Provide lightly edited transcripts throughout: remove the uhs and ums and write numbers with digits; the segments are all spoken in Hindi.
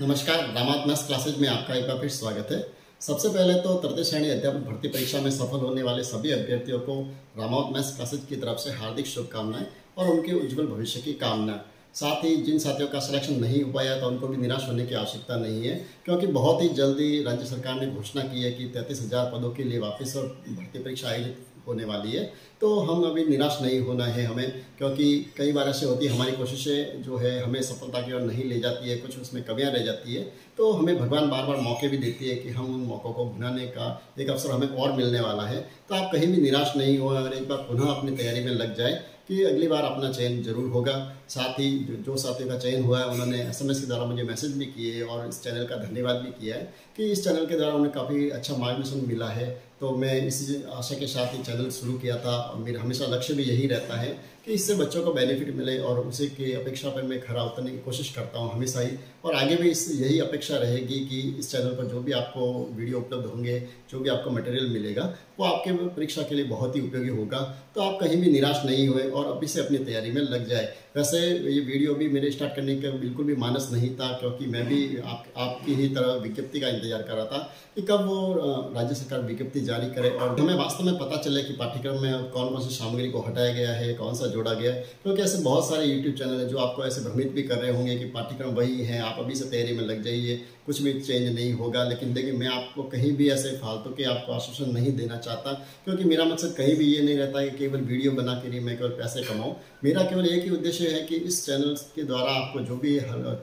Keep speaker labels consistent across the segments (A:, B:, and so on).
A: नमस्कार, रामावत मैथ्स क्लासेज में आपका एक बार फिर स्वागत है। सबसे पहले तो तृतीय श्रेणी अध्यापक भर्ती परीक्षा में सफल होने वाले सभी अभ्यर्थियों को रामावत मैथ्स क्लासेज की तरफ से हार्दिक शुभकामनाएं और उनके उज्जवल भविष्य की कामना। साथ ही जिन साथियों का सिलेक्शन नहीं हो पाया तो उनको भी निराश होने की आवश्यकता नहीं है, क्योंकि बहुत ही जल्दी राज्य सरकार ने घोषणा की है कि 33,000 पदों के लिए वापस और भर्ती परीक्षा आयोजित होने वाली है। तो हम अभी निराश नहीं होना है हमें, क्योंकि कई बार ऐसे होती है हमारी कोशिशें जो है हमें सफलता की ओर नहीं ले जाती है, कुछ उसमें कमियां रह जाती है। तो हमें भगवान बार बार मौके भी देती है कि हम उन मौक़ों को भुनाने का एक अवसर हमें और मिलने वाला है। तो आप कहीं भी निराश नहीं हो और एक बार पुनः अपनी तैयारी में लग जाए कि अगली बार अपना चयन जरूर होगा। साथ ही जो साथियों का चयन हुआ है उन्होंने SMS के द्वारा मुझे मैसेज भी किए और इस चैनल का धन्यवाद भी किया है कि इस चैनल के द्वारा उन्हें काफ़ी अच्छा मार्गदर्शन मिला है। तो मैं इसी आशा के साथ ही चैनल शुरू किया था और मेरा हमेशा लक्ष्य भी यही रहता है कि इससे बच्चों को बेनिफिट मिले और उसी की अपेक्षा पर मैं खरा उतरने की कोशिश करता हूँ हमेशा ही। और आगे भी यही अपेक्षा रहेगी कि इस चैनल पर जो भी आपको वीडियो उपलब्ध होंगे, जो भी आपको मटेरियल मिलेगा, वो आपके परीक्षा के लिए बहुत ही उपयोगी होगा। तो आप कहीं भी निराश नहीं हुए और अभी से अपनी तैयारी में लग जाए। वैसे ये वीडियो भी मेरे स्टार्ट करने का बिल्कुल भी मानस नहीं था, क्योंकि मैं भी आपकी ही तरह विज्ञप्ति का इंतजार कर रहा था कि कब वो राज्य सरकार विज्ञप्ति जारी करे और हमें वास्तव में पता चले कि पाठ्यक्रम में कौन कौन सी सामग्री को हटाया गया है, कौन सा जोड़ा गया है। क्योंकि ऐसे बहुत सारे यूट्यूब चैनल हैं जो आपको ऐसे भ्रमित भी कर रहे होंगे कि पाठ्यक्रम वही है, आप अभी से तैयारी में लग जाइए, कुछ भी चेंज नहीं होगा। लेकिन देखिए, मैं आपको कहीं भी ऐसे फालतू के आपको आश्वासन नहीं देना चाहता, क्योंकि मेरा मकसद कहीं भी ये नहीं रहता है कि केवल वीडियो बना के मैं केवल पैसे कमाऊँ। मेरा केवल एक ही उद्देश्य है कि इस चैनल के द्वारा आपको जो भी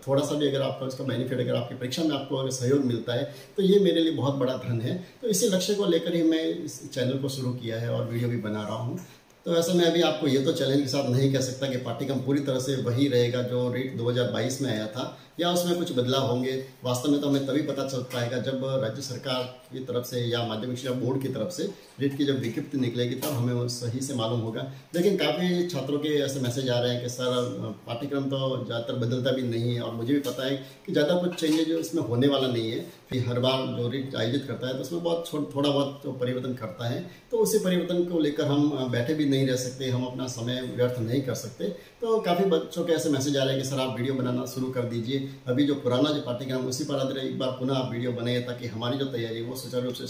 A: थोड़ा सा भी अगर आपको इसका बेनिफिट, अगर आपकी परीक्षा में आपको अगर सहयोग मिलता है तो ये मेरे लिए बहुत बड़ा धन है। तो इसी लक्ष्य को लेकर ही मैं इस चैनल को शुरू किया है और वीडियो भी बना रहा हूँ। तो ऐसे मैं अभी आपको ये तो चैलेंज के साथ नहीं कह सकता कि पाठ्यक्रम पूरी तरह से वही रहेगा जो रीट 2022 में आया था, या उसमें कुछ बदलाव होंगे। वास्तव में तो हमें तभी पता चल पाएगा जब राज्य सरकार की तरफ से या माध्यमिक शिक्षा बोर्ड की तरफ से रीट की जब विज्ञप्ति निकलेगी, तब हमें वो सही से मालूम होगा। लेकिन काफ़ी छात्रों के ऐसे मैसेज आ रहे हैं कि सर पाठ्यक्रम तो ज़्यादातर बदलता भी नहीं है, और मुझे भी पता है कि ज़्यादा कुछ चेंजेज जो इसमें होने वाला नहीं है। फिर हर बार जो रीट आयोजित करता है तो उसमें बहुत थोड़ा बहुत तो परिवर्तन करता है, तो उसी परिवर्तन को लेकर हम बैठे भी नहीं रह सकते, हम अपना समय व्यर्थ नहीं कर सकते। तो काफ़ी बच्चों के ऐसे मैसेज आ रहे हैं कि सर आप वीडियो बनाना शुरू कर दीजिए, अभी जो पुराना जो पाठ्यक्रम उसी पर आधारित एक बार पुनः आप वीडियो बनाइए ताकि हमारी जो तैयारी वो सुचारू रूप से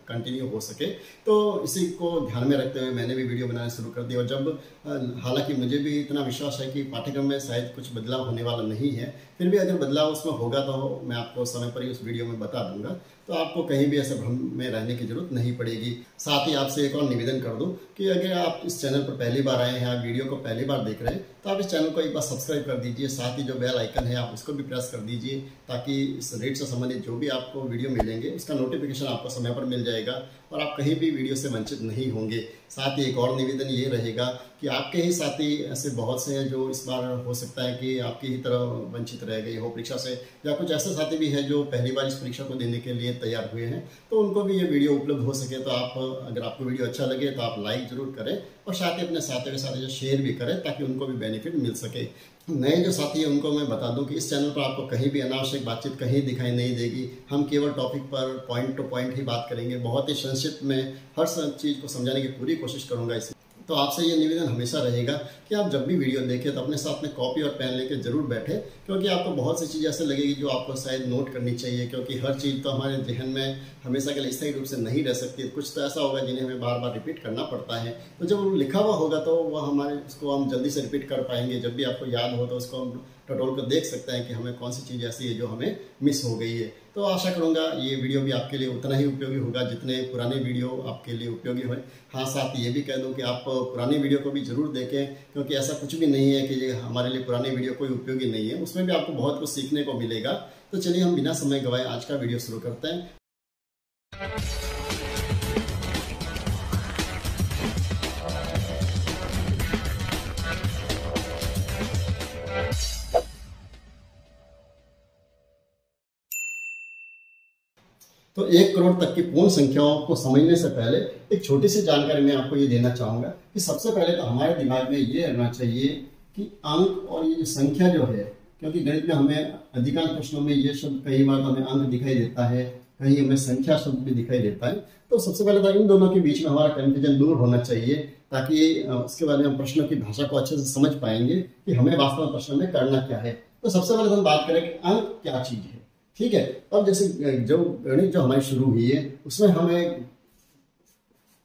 A: कंटिन्यू हो सके। तो इसी को ध्यान में रखते हुए मैंने भी वीडियो बनाना शुरू कर दिया। और जब हालांकि मुझे भी इतना विश्वास है कि पाठ्यक्रम में शायद कुछ बदलाव होने वाला नहीं है, फिर भी अगर बदलाव उसमें होगा तो मैं आपको समय पर ही उस वीडियो में बता दूंगा। तो आपको कहीं भी ऐसे भ्रम में रहने की जरूरत नहीं पड़ेगी। साथ ही आपसे एक और निवेदन कर दूं कि अगर आप इस चैनल पर पहली बार आए हैं, आप वीडियो को पहली बार देख रहे हैं, तो आप इस चैनल को एक बार सब्सक्राइब कर दीजिए। साथ ही जो बेल आइकन है आप उसको भी प्रेस कर दीजिए, ताकि इस रेट से संबंधित जो भी आपको वीडियो मिलेंगे उसका नोटिफिकेशन आपको समय पर मिल जाएगा और आप कहीं भी वीडियो से वंचित नहीं होंगे। साथ ही एक और निवेदन ये रहेगा कि आपके ही साथी ऐसे बहुत से हैं जो इस बार हो सकता है कि आपकी ही तरह वंचित रह गए हो परीक्षा से, या कुछ ऐसे साथी भी हैं जो पहली बार इस परीक्षा को देने के लिए तैयार हुए हैं, तो उनको भी ये वीडियो उपलब्ध हो सके। तो आप अगर आपको वीडियो अच्छा लगे तो आप लाइक जरूर करें और साथ ही अपने साथियों के साथ शेयर भी करें ताकि उनको भी बेनिफिट मिल सके। नए जो साथी हैं उनको मैं बता दूं कि इस चैनल पर आपको कहीं भी अनावश्यक बातचीत कहीं दिखाई नहीं देगी। हम केवल टॉपिक पर पॉइंट टू पॉइंट ही बात करेंगे, बहुत ही संक्षिप्त में हर चीज़ को समझाने की पूरी कोशिश करूंगा इसे। तो आपसे ये निवेदन हमेशा रहेगा कि आप जब भी वीडियो देखें तो अपने साथ में कॉपी और पेन लेके जरूर बैठे, क्योंकि आपको बहुत सी चीज़ ऐसे लगेगी जो आपको शायद नोट करनी चाहिए, क्योंकि हर चीज़ तो हमारे जहन में हमेशा के लिए स्थायी रूप से नहीं रह सकती। कुछ तो ऐसा होगा जिन्हें हमें बार बार रिपीट करना पड़ता है। तो जब वो लिखा हुआ होगा तो वह हमारे उसको हम जल्दी से रिपीट कर पाएंगे। जब भी आपको याद हो तो उसको हम टटोल कर देख सकते हैं कि हमें कौन सी चीज़ ऐसी है जो हमें मिस हो गई है। तो आशा करूंगा ये वीडियो भी आपके लिए उतना ही उपयोगी होगा जितने पुराने वीडियो आपके लिए उपयोगी हुए। हाँ, साथ ये भी कह दूं कि आप पुरानी वीडियो को भी जरूर देखें, क्योंकि ऐसा कुछ भी नहीं है कि ये हमारे लिए पुरानी वीडियो कोई उपयोगी नहीं है, उसमें भी आपको बहुत कुछ सीखने को मिलेगा। तो चलिए हम बिना समय गवाए आज का वीडियो शुरू करते हैं। तो 1 करोड़ तक की पूर्ण संख्याओं को समझने से पहले एक छोटी सी जानकारी मैं आपको ये देना चाहूंगा कि सबसे पहले तो हमारे दिमाग में ये रहना चाहिए कि अंक और ये जो संख्या जो है, क्योंकि गणित में हमें अधिकांश प्रश्नों में ये शब्द कई बार तो हमें अंक दिखाई देता है, कहीं हमें संख्या शब्द भी दिखाई देता है। तो सबसे पहले तो इन दोनों के बीच में हमारा कंफ्यूजन दूर होना चाहिए, ताकि उसके बाद में हम प्रश्नों की भाषा को अच्छे से समझ पाएंगे कि हमें वास्तव में प्रश्न में करना क्या है। तो सबसे पहले हम बात करें कि अंक क्या चीज है। ठीक है, अब जैसे जो गणित जो हमारी शुरू हुई है उसमें हमें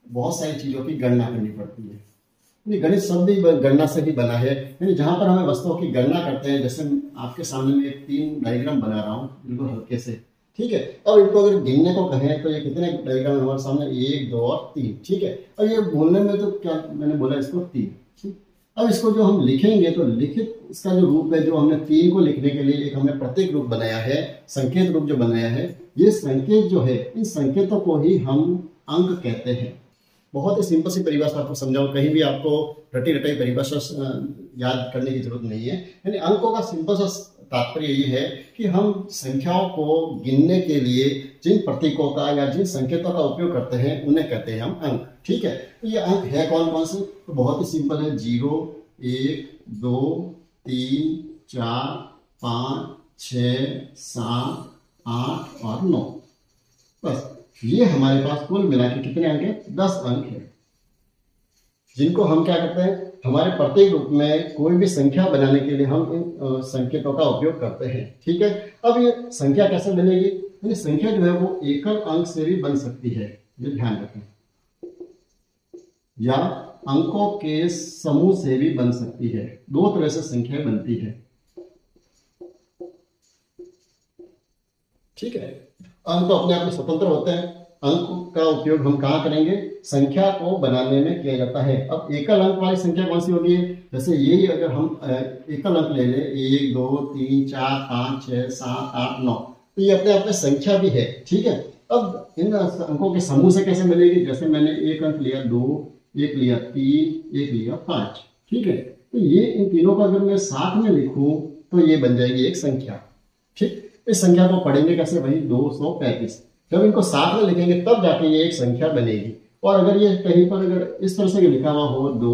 A: बहुत सारी चीजों की गणना करनी पड़ती है। गणित शब्द भी गणना से ही बना है, यानी जहां पर हमें वस्तुओं की गणना करते हैं। जैसे आपके सामने में एक 3 डायग्राम बना रहा हूँ बिल्कुल हल्के से। ठीक है, अब इनको अगर गिनने को कहें तो ये कितने डायग्राम हमारे सामने, 1 2 और 3। ठीक है, अब ये बोलने में तो क्या मैंने बोला इसको 3। ठीक, अब इसको जो हम लिखेंगे तो लिखित इसका जो रूप है, जो हमने 3 को लिखने के लिए एक हमने प्रत्येक रूप बनाया है, संकेत रूप जो बनाया है। ये संकेत जो है, इन संकेतों को ही हम अंक कहते हैं। बहुत ही सिंपल सी परिभाषा आपको समझाऊं, कहीं भी आपको रटी रटाई परिभाषा याद करने की जरूरत नहीं है। यानी अंकों का सिंपल सा तात्पर्य ये है कि हम संख्याओं को गिनने के लिए जिन प्रतीकों का या जिन संकेतों का उपयोग करते हैं उन्हें कहते हैं हम अंक। ठीक है, तो ये अंक है कौन कौन से, तो बहुत ही सिंपल है। 0 1 2 3 4 5 6 7 8 और 9। बस ये हमारे पास कुल मिला के कितने अंक है, 10 अंक है, जिनको हम क्या करते हैं, हमारे प्रत्येक रूप में कोई भी संख्या बनाने के लिए हम इन संकेतों का उपयोग करते हैं। ठीक है, अब ये संख्या कैसे बनेगी, यानी संख्या जो है वो एकल अंक से भी बन सकती है, ये ध्यान रखें, या अंकों के समूह से भी बन सकती है। 2 तरह से संख्या बनती है। ठीक है, अंक तो अपने आप में स्वतंत्र होते हैं। अंक का उपयोग हम कहाँ करेंगे, संख्या को बनाने में किया जाता है। अब एकल अंक वाली संख्या कौन सी होगी, जैसे यही अगर हम एकल अंक ले लें 1 2 3 4 5 6 7 8 9, तो ये अपने आप में संख्या भी है। ठीक है, अब इन अंकों के समूह से कैसे मिलेगी, जैसे मैंने एक अंक लिया 2, एक लिया 3, एक लिया 5। ठीक है, तो ये इन तीनों का अगर मैं साथ में लिखूं तो ये बन जाएगी एक संख्या। ठीक, इस संख्या को पढ़ेंगे कैसे भाई, 235। जब इनको साथ में लिखेंगे तब जाके ये एक संख्या बनेगी। और अगर ये कहीं पर अगर इस तरह से लिखा हुआ हो 2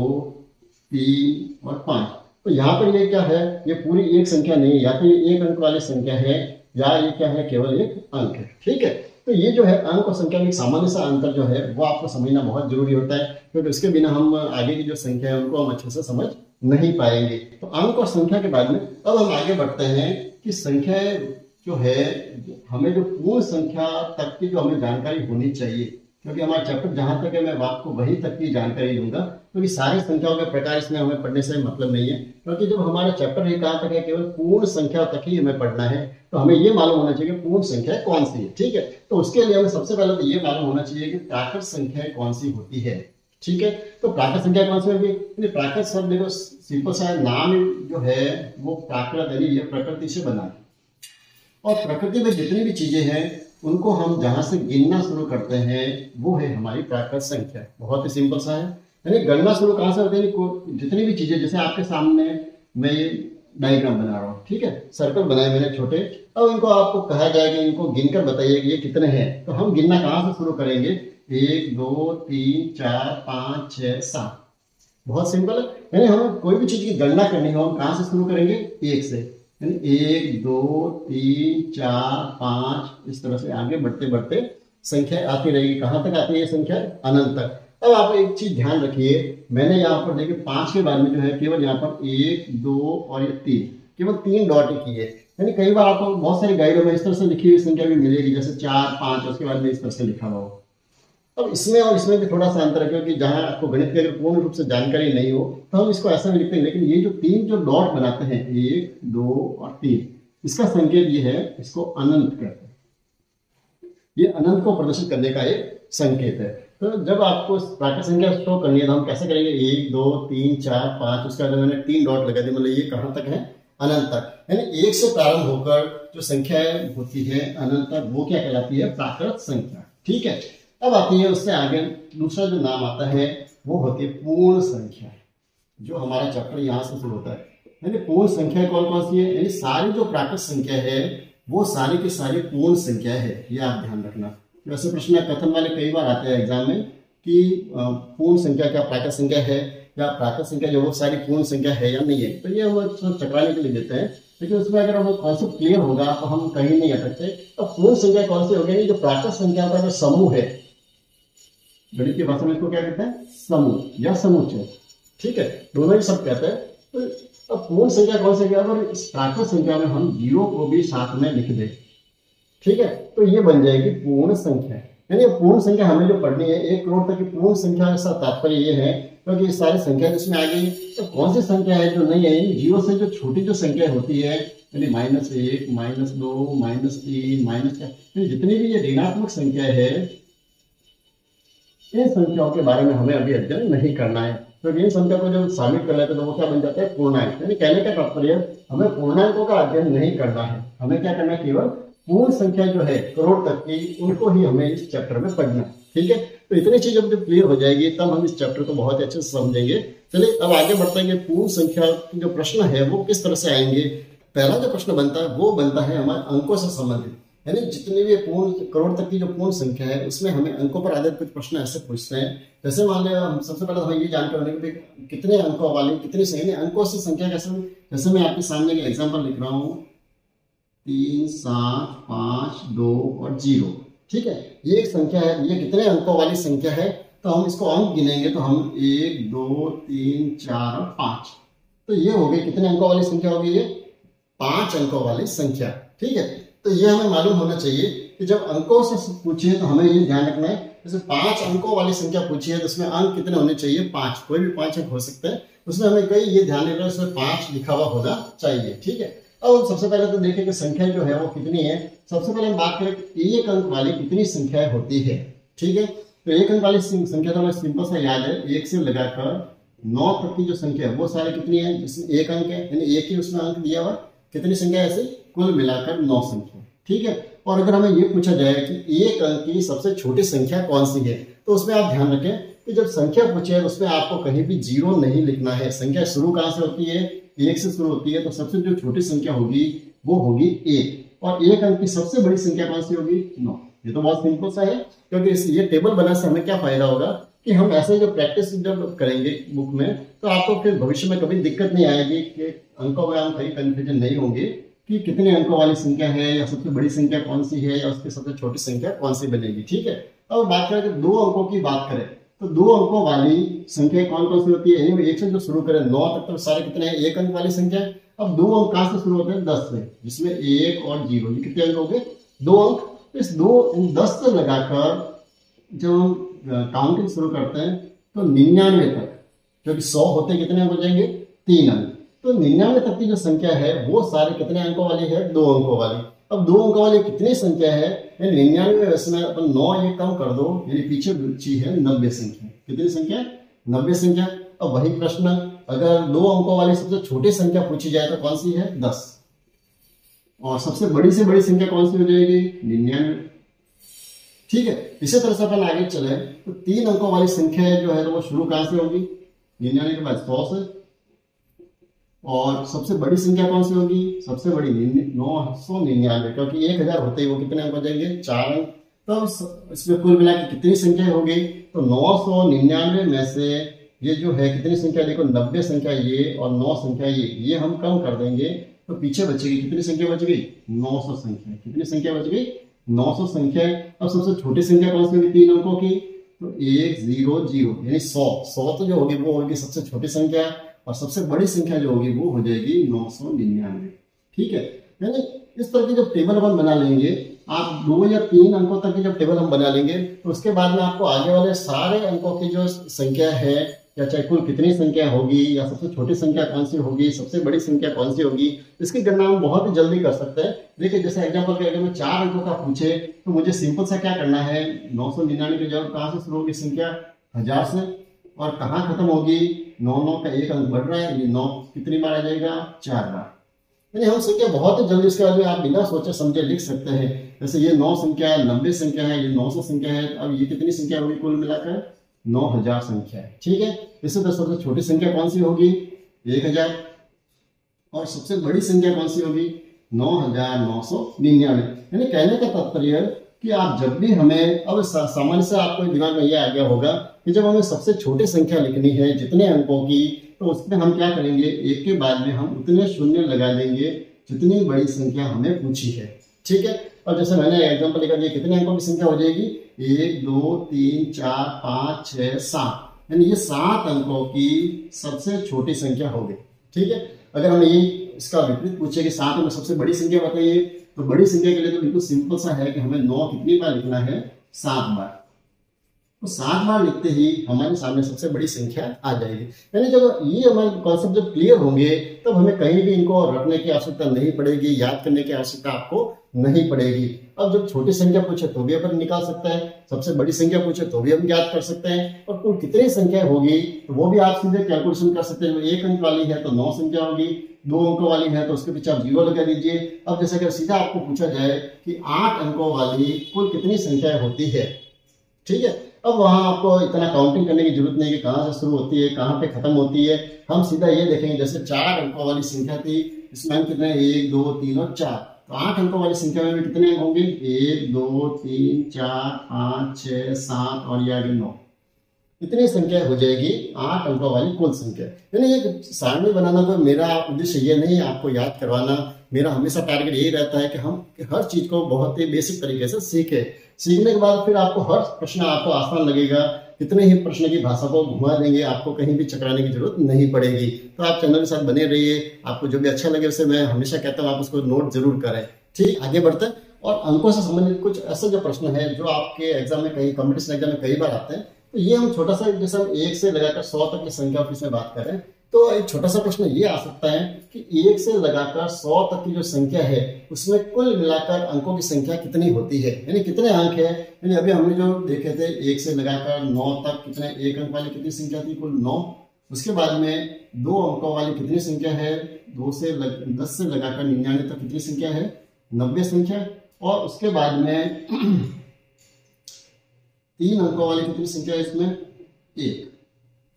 A: 3 और 5, तो यहाँ पर ये क्या है, ये पूरी एक संख्या नहीं है, या तो ये एक अंक वाली संख्या है या ये क्या है, केवल एक अंक है। ठीक है, तो ये जो है अंक और संख्या में एक सामान्य सा अंतर जो है वो आपको समझना बहुत जरूरी होता है, क्योंकि उसके बिना हम आगे की जो संख्या है उनको हम अच्छे से समझ नहीं पाएंगे। तो अंक और संख्या के बाद में अब हम आगे बढ़ते हैं कि संख्या जो है, हमें जो पूर्ण संख्या तक की जो हमें जानकारी होनी चाहिए, क्योंकि हमारा चैप्टर जहां तक है मैं आपको वहीं तक की जानकारी दूंगा, क्योंकि सारी संख्याओं के प्रकार इसमें हमें पढ़ने से मतलब नहीं है। क्योंकि जब हमारा चैप्टर ही कहाँ तक है, केवल पूर्ण संख्या तक ही हमें पढ़ना है, तो हमें ये मालूम होना चाहिए कि पूर्ण संख्या कौन सी है। ठीक है, तो उसके लिए हमें सबसे पहले तो ये मालूम होना चाहिए कि प्राकृत संख्या कौन सी होती है। ठीक है, तो प्राकृत संख्या कौन सी होगी, प्राकृत शब्द देखो सिंपल सा नाम जो है वो प्राकृत यानी ये प्रकृति से बना है, और प्रकृति में जितनी भी चीजें हैं उनको हम जहां से गिनना शुरू करते हैं वो है हमारी प्राकृत संख्या। बहुत ही सिंपल सा है, यानी गणना शुरू कहां से होती है, जितनी भी चीजें, जैसे आपके सामने मैं ये डायग्राम बना रहा हूँ। ठीक है, सर्कल बनाए मैंने छोटे, अब इनको आपको कहा जाएगा इनको गिनकर बताइए ये कितने हैं, तो हम गिनना कहां से शुरू करेंगे, 1 2 3 4 5 6 7। बहुत सिंपल है, यानी हमें कोई भी चीज की गणना करनी हो हम कहां से शुरू करेंगे, 1 से, 1 2 3 4 5, इस तरह से आगे बढ़ते बढ़ते संख्या आती रहेगी। कहां तक आती है ये संख्या, अनंत तक। अब आप एक चीज ध्यान रखिए, मैंने यहाँ पर देखिए 5 के बारे में जो है केवल यहाँ पर 1 2 और ये 3, केवल 3 डॉट ही की है। यानी कई बार आपको बहुत सारी गाइडों में इस तरह से लिखी हुई संख्या भी मिलेगी, जैसे 4 5 उसके बाद में इस तरह से लिखा हुआ हो। अब इसमें और इसमें भी थोड़ा सा अंतर है, क्योंकि जहां आपको गणित की अगर पूर्ण रूप से जानकारी नहीं हो तो हम इसको ऐसा भी लिखते हैं, लेकिन ये जो 3 जो डॉट बनाते हैं 1 2 और 3, इसका संकेत ये है, इसको अनंत कहते हैं। ये अनंत को प्रदर्शित करने का एक संकेत है। तो जब आपको प्राकृत संख्या शो करनी है तो हम कैसे करेंगे, 1 2 3 4 5, उसके बाद मैंने 3 डॉट लगा दिए, मतलब ये कहां तक है, अनंत तक। यानी 1 से प्रारंभ होकर जो संख्या होती है अनंत तक, वो क्या कहलाती है, प्राकृत संख्या। ठीक है, अब आती है उससे आगे दूसरा जो नाम आता है वो होती है पूर्ण संख्या, जो हमारा चैप्टर यहाँ से शुरू होता है। यानी पूर्ण संख्या कौन कौन सी है, यानी सारी जो प्राकृत संख्या है वो सारी की सारी पूर्ण संख्या है, ये आप ध्यान रखना। वैसे प्रश्न कथन वाले कई बार आते हैं एग्जाम में कि पूर्ण संख्या क्या प्राकृत संख्या है, या प्राकृत संख्या जो वो सारी पूर्ण संख्या है या नहीं है, तो ये हम चकराने के लिए देते हैं। लेकिन उसमें अगर हमें कॉन्सेप्ट क्लियर होगा तो हम कहीं नहीं अटकते। तो पूर्ण संख्या कौन सी होगी, जो प्राकृत संख्या का जो समूह है, गणित की भाषा में इसको क्या कहते हैं, समूह या समुच्चय। ठीक है, दोनों ही सब कहते हैं। तो अब पूर्ण संख्या कौन सी है, अगर इस प्राकृत संख्या में हम 0 को भी साथ में लिख दें, ठीक है, तो ये बन जाएगी पूर्ण संख्या। यानी पूर्ण संख्या हमें जो पढ़नी है 1 करोड़ तक की पूर्ण संख्या का तात्पर्य ये है, क्योंकि ये सारी संख्या जिसमें आ गई, तो कौन सी संख्या है जो नहीं है, 0 से जो छोटी जो संख्या होती है, यानी -1, -2, -3, -4, जितनी भी ये ऋणात्मक संख्या है, इन संख्याओं के बारे में हमें अभी अध्ययन नहीं करना है। तो इन संख्या को जब शामिल कर लेते हैं तो वो क्या बन जाता है, पूर्णांक। यानी कहने का तात्पर्य हमें पूर्णांकों का अध्ययन नहीं करना है, हमें क्या करना है, केवल पूर्ण संख्या जो है करोड़ तक की, उनको ही हमें इस चैप्टर में पढ़ना है। ठीक है, तो इतनी चीज जब क्लियर हो जाएगी तब हम इस चैप्टर को बहुत अच्छे से समझेंगे। चलिए अब आगे बढ़ते हैं। पूर्ण संख्या के जो प्रश्न है वो किस तरह से आएंगे। पहला जो प्रश्न बनता है वो बनता है हमारे अंकों से संबंधित, यानी जितनी भी पूर्ण करोड़ तक की जो पूर्ण संख्या है उसमें हमें अंकों पर आधारित कुछ प्रश्न ऐसे पूछते हैं। जैसे मान लिया हम सबसे पहले हमें ये जानकर होने कि कितने अंकों वाली कितनी संख्या, अंकों से संख्या कैसे, जैसे मैं आपके सामने एक एग्जाम्पल लिख रहा हूँ 3, 7, 5, 2 और 0। ठीक है, ये एक संख्या है, ये कितने अंकों वाली संख्या है, तो हम इसको अंक गिनेंगे तो हम 1, 2, 3, 4 और 5, तो ये हो गई कितने अंकों वाली संख्या होगी, ये 5 अंकों वाली संख्या। ठीक है, तो ये हमें मालूम होना चाहिए कि जब अंकों से पूछिए तो हमें ये ध्यान रखना है, जैसे 5 अंकों वाली संख्या पूछी है तो उसमें अंक कितने होने चाहिए, 5, कोई भी 5 अंक हो सकते हैं, उसमें हमें कई ये ध्यान रखना है उसमें 5 लिखा हुआ होना चाहिए। ठीक है, अब सबसे पहले तो देखें कि संख्या जो है वो कितनी है। सबसे पहले हम बात करें कि 1 अंक वाली कितनी संख्याएं होती है। ठीक है, तो 1 अंक वाली संख्या तो हमें सिंपल सा याद है, 1 से लगाकर 9 तक की जो संख्या है वो सारी कितनी है, जिसमें 1 अंक है, यानी एक ही उसमें अंक दिया हुआ, कितनी संख्या है, ऐसे कुल मिलाकर 9 संख्या। ठीक है, और अगर हमें ये पूछा जाए कि 1 अंक की सबसे छोटी संख्या कौन सी है, तो उसमें आप ध्यान रखें कि जब संख्या पूछे उसमें आपको कहीं भी 0 नहीं लिखना है। संख्या शुरू कहाँ से होती है, 1 से शुरू होती है, तो सबसे जो छोटी संख्या होगी वो होगी 1, और 1 अंक की सबसे बड़ी संख्या कौन सी होगी, 9। ये तो बहुत सिंपल सा है, क्योंकि ये टेबल बनाने से हमें क्या फायदा होगा कि हम ऐसे जो प्रैक्टिस जब करेंगे बुक में तो आपको फिर भविष्य में कभी दिक्कत नहीं आएगी कि अंकों में हम कहीं कंफ्यूजन नहीं होंगे कि कितने अंकों वाली संख्या है, या सबसे बड़ी संख्या कौन सी है, या उसकी सबसे छोटी संख्या कौन सी बनेगी। ठीक है, अब बात करें 2 अंकों की बात करें तो 2 अंकों वाली संख्या कौन कौन सी होती है, यानी 1 से जो शुरू करें 9 तक तो सारे कितने हैं, 1 अंक वाली संख्या। अब 2 अंक कहां से शुरू होते हैं, 10 से, जिसमें 1 और 0, ये कितने अंक हो गए, 2 अंक। इस 10 से लगाकर जब हम काउंटिंग शुरू करते हैं तो 99 तक, क्योंकि 100 होते कितने अंक हो जाएंगे, 3 अंक, तो 99 तक की जो संख्या है वो सारे कितने अंकों वाली है, 2 अंकों वाली। अब 2 अंकों वाली कितनी संख्या है, 99 में अपन 9 ये कम कर दो, यानी पीछे बची है 90 संख्या। कितनी संख्या, 90 संख्या। अब वही प्रश्न, अगर 2 अंकों वाली सबसे छोटी संख्या पूछी जाए तो कौन सी है, 10, और सबसे बड़ी से बड़ी संख्या कौन सी हो जाएगी, 99। ठीक है, इसी तरह से अपन आगे चले तो 3 अंकों वाली संख्या जो है तो वो शुरू कहां से होगी, 99 के बाद 100 से, और सबसे बड़ी संख्या कौन सी होगी, सबसे बड़ी 999, क्योंकि 1000 होते ही वो कितने अंक हो जाएंगे, 4 अंक। तो इसमें कुल मिला के कितनी संख्या हो गई, तो 999 में से ये जो है कितनी संख्या, देखो 90 संख्या ये और 9 संख्या ये हम कम कर देंगे तो पीछे बचेगी कितनी संख्या बच गई, 900 संख्या। कितनी संख्या बच गई, 900 संख्या। अब सबसे छोटी संख्या कौन सी होगी 3 अंकों की, तो 100, यानी 100 तो जो होगी वो होगी सबसे छोटी संख्या, और सबसे बड़ी संख्या जो होगी वो हो जाएगी 999। ठीक है, यानी इस तरह की जब टेबल अपन बना लेंगे, आप 2 या 3 अंकों तक की जब टेबल हम बना लेंगे तो उसके बाद में आपको आगे वाले सारे अंकों की जो संख्या है, या चाहे कुल कितनी संख्या होगी, या सबसे छोटी संख्या कौन सी होगी, सबसे बड़ी संख्या कौन सी होगी, इसकी गणना हम बहुत ही जल्दी कर सकते हैं। देखिए जैसे एग्जाम्पल के अगर मैं 4 अंकों का पूछे तो मुझे सिंपल सा क्या करना है, 999 की जगह कहां से शुरू होगी संख्या, 1000 से, और कहां खत्म होगी, 9 का 1 अंक बढ़ रहा है, यानी 9 कितनी बार आ जाएगा, 4 बार। यानी हम संख्या बहुत ही जल्दी इसके बाद में आप बिना सोचे समझे लिख सकते हैं। जैसे ये 9 संख्या है, 90 संख्या है, ये 900 संख्या है, अब ये कितनी संख्या होगी कुल मिलाकर, 9000 संख्या है। ठीक है, इसी तरह सबसे छोटी संख्या कौन सी होगी, 1000, और सबसे बड़ी संख्या कौन सी होगी, 9999। यानी कहने का तात्पर्य कि आप जब भी हमें, अब सामान्य से आपको दिमाग में यह आ गया होगा कि जब हमें सबसे छोटी संख्या लिखनी है जितने अंकों की, तो उसमें हम क्या करेंगे, एक के बाद में हम उतने शून्य लगा देंगे जितनी बड़ी संख्या हमें पूछी है। ठीक है, और जैसे मैंने एग्जांपल लिखा, ये कितने अंकों की संख्या हो जाएगी, 1 2 3 4 5 6 7, यानी ये 7 अंकों की सबसे छोटी संख्या हो गई। ठीक है, अगर हमें ये इसका विपरीत पूछे कि 7 में सबसे बड़ी संख्या बताइए, तो बड़ी संख्या के लिए तो बिल्कुल सिंपल सा है कि हमें 9 कितनी बार लिखना है, 7 बार। तो 7 बार लिखते ही हमारे सामने सबसे बड़ी संख्या आ जाएगी। यानी जब ये हमारे कॉन्सेप्ट जब क्लियर होंगे तब हमें कहीं भी इनको रखने की आवश्यकता नहीं पड़ेगी, याद करने की आवश्यकता आपको नहीं पड़ेगी। अब जब छोटी संख्या पूछे तो भी अपन निकाल सकते हैं, सबसे बड़ी संख्या पूछे तो भी हम याद कर सकते हैं, और कुल कितनी संख्या होगी तो वो भी आप सीधे कैलकुलेशन कर सकते हैं। 1 अंक वाली है तो 9 संख्या होगी, 2 अंकों वाली है तो उसके पीछे आप 0 लगा दीजिए। अब जैसे अगर सीधा आपको पूछा जाए कि 8 अंकों वाली कुल कितनी संख्या होती है, ठीक है, अब वहां आपको इतना काउंटिंग करने की जरूरत नहीं कि कहां से शुरू होती है कहां पे खत्म होती है। हम सीधा ये देखेंगे जैसे 4 अंकों वाली संख्या थी, इसमें हम कितने 1 2 3 और 4, तो 8 अंकों वाली संख्या में भी कितने अंक होंगे 1 2 3 4 5 6 7 और ये आगे 9। इतनी संख्या हो जाएगी 8 अंकों वाली कुल संख्या। यानी एक सारणी बनाना तो मेरा उद्देश्य ये नहीं है आपको याद करवाना, मेरा हमेशा टारगेट यही रहता है कि हम हर चीज को बहुत ही बेसिक तरीके से सीखें। सीखने के बाद फिर आपको हर प्रश्न आपको आसान लगेगा, कितने ही प्रश्न की भाषा को घुमा देंगे, आपको कहीं भी चकराने की जरूरत नहीं पड़ेगी। तो आप चैनल के साथ बने रहिए, आपको जो भी अच्छा लगे उसे मैं हमेशा कहता हूँ आप उसको नोट जरूर करें। ठीक, आगे बढ़ते हैं। और अंकों से संबंधित कुछ ऐसे जो प्रश्न है जो आपके एग्जाम में कई कॉम्पिटिशन एग्जाम में कई बार आते हैं, तो ये हम छोटा सा जैसे हम 1 से लगाकर 100 तक की संख्या की इसमें बात करें तो एक छोटा सा प्रश्न ये आ सकता है कि 1 से लगाकर 100 तक की जो संख्या है उसमें कुल मिलाकर अंकों की संख्या कितनी होती है, यानी कितने अंक है। यानी अभी हमने जो देखे थे 1 से लगाकर 9 तक कितने 1 अंक वाली कितनी संख्या थी, कुल 9। उसके बाद में 2 अंकों वाली कितनी संख्या है, 10 से लगाकर 99 तक कितनी संख्या है, 90 संख्या। और उसके बाद में 3 अंकों वाली कितनी संख्या है इसमें, 1।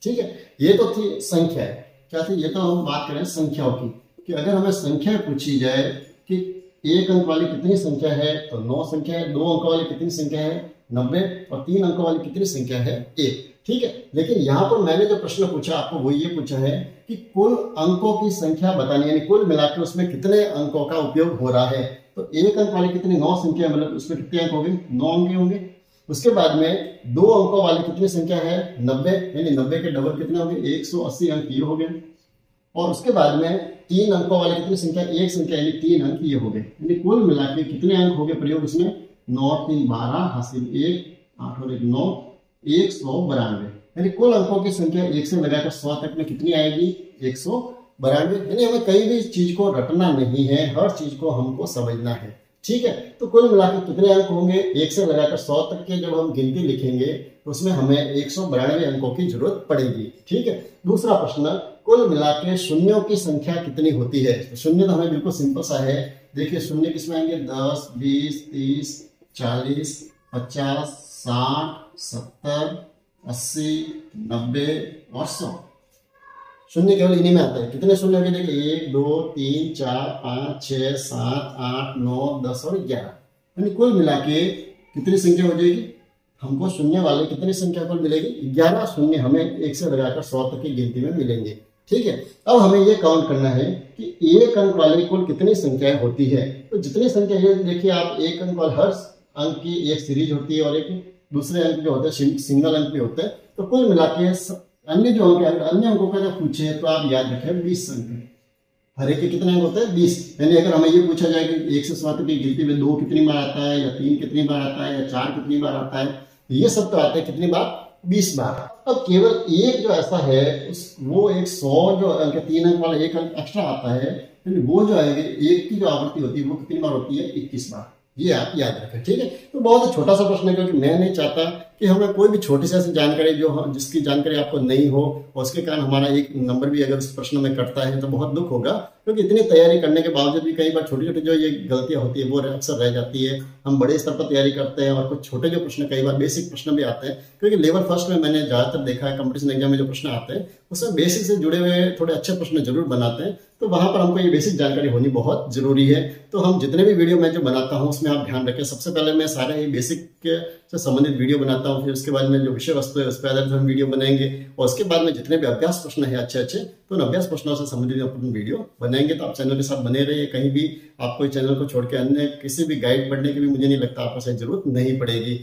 A: ठीक है, ये तो थी संख्या है, क्या थी, ये तो हम बात करें संख्याओं की कि अगर हमें संख्या पूछी जाए कि 1 अंक वाली कितनी संख्या है तो 9 संख्या है, 2 अंकों वाली कितनी संख्या है 90 और 3 अंकों वाली कितनी संख्या है 1। ठीक है, लेकिन यहाँ पर मैंने जो प्रश्न पूछा आपको वो ये पूछा है कि कुल अंकों की संख्या बतानी, यानी कुल मिलाकर उसमें कितने अंकों का उपयोग हो रहा है। तो 1 अंक वाली कितनी 9 संख्या, मतलब उसमें कितने अंक होंगे 9 अंक होंगे। उसके बाद में 2 अंकों वाली कितनी संख्या है 90, यानी 90 के डबल कितने होंगे 180 अंक ये हो गए। और उसके बाद में 3 अंकों वाली कितनी संख्या, 1 संख्या यानी 3 अंक ये हो गए। यानी कुल मिलाकर कितने अंक हो गए प्रयोग इसमें 9 3 12 हासिल 1 8 और 1 9 192। यानी कुल अंकों की संख्या 1 से लगाकर 100 तक में कितनी आएगी 192। यानी हमें कहीं भी चीज को रटना नहीं है, हर चीज को हमको समझना है। ठीक है, तो कुल मिलाकर कितने अंक होंगे 1 से लगाकर 100 तक के जब हम गिनती लिखेंगे तो उसमें हमें 192 अंकों की जरूरत पड़ेगी। ठीक है, दूसरा प्रश्न, कुल मिलाकर शून्यों की संख्या कितनी होती है। तो शून्य तो हमें बिल्कुल सिंपल सा है, देखिए शून्य किसमें आएंगे 10 20 30 40 50 60 70 80 90 और 100। शून्य केवल इन्हीं में आता है। कितने शून्य होंगे देखिए 1 2 3 4 5 6 7 8 9 10 और 11। यानी कुल मिला के कितनी संख्या हो जाएगी, हमको शून्य वाले कितनी संख्या कुल मिलेगी 11 शून्य हमें 1 से लगाकर 100 तक की गिनती में मिलेंगे। ठीक है, अब हमें ये काउंट करना है कि 1 अंक वाले कुल कितनी संख्याएं होती है। तो जितनी संख्या ये देखिए आप 1 अंक वाले हर अंक की एक सीरीज होती है और एक दूसरे अंक जो होते हैं सिंगल अंक भी होते हैं। तो कुल मिला के अन्य जो अंक अन्य अंकों का जब पूछे तो आप याद रखें 20 अंक, हर एक के कितने अंक होते हैं 20। यानी अगर हमें ये पूछा जाए कि 1 से 100 तक की गिनती में 2 कितनी बार आता है या 3 कितनी बार आता है या 4 कितनी बार आता है, ये सब तो आते हैं कितनी बार 20 बार। अब केवल एक जो ऐसा है वो एक 100 जो अंक 3 अंक वाला 1 अंक एक्स्ट्रा आता है, वो जो है एक की जो आवृत्ति होती है वो कितनी बार होती है 21 बार। ये आप याद रखें। ठीक है, तो बहुत छोटा सा प्रश्न है क्योंकि मैं नहीं चाहता कि हमें कोई भी छोटी सी ऐसी जानकारी जिसकी जानकारी आपको नहीं हो और उसके कारण हमारा एक नंबर भी अगर उस प्रश्न में कटता है तो बहुत दुख होगा। क्योंकि इतनी तैयारी करने के बावजूद भी कई बार छोटी छोटी जो ये गलतियां होती है वो अक्सर रह जाती है। हम बड़े स्तर पर तैयारी करते हैं और कुछ छोटे जो प्रश्न कई बार बेसिक प्रश्न भी आते हैं, क्योंकि लेवल फर्स्ट में मैंने ज्यादातर देखा है कंपटीशन एग्जाम में जो प्रश्न आते हैं उसमें बेसिक से जुड़े हुए थोड़े अच्छे प्रश्न जरूर बनाते हैं। तो वहां पर हमको ये बेसिक जानकारी होनी बहुत जरूरी है। तो हम जितने भी वीडियो मैं जो बनाता हूँ उसमें आप ध्यान रखें, सबसे पहले मैं सारे ही बेसिक से संबंधित वीडियो बनाता हूँ, फिर उसके बाद में जो विषय वस्तु है उस पर आधारित हम वीडियो बनाएंगे और उसके बाद में जितने भी अभ्यास प्रश्न है अच्छे अच्छे तो उन अभ्यास प्रश्नों से संबंधित अपन वीडियो बनाएंगे। तो आप चैनल के साथ बने रहिए, कहीं भी आपको चैनल को छोड़ के अन्य किसी भी गाइड पढ़ने की भी मुझे नहीं लगता आपको शायद जरूरत नहीं पड़ेगी।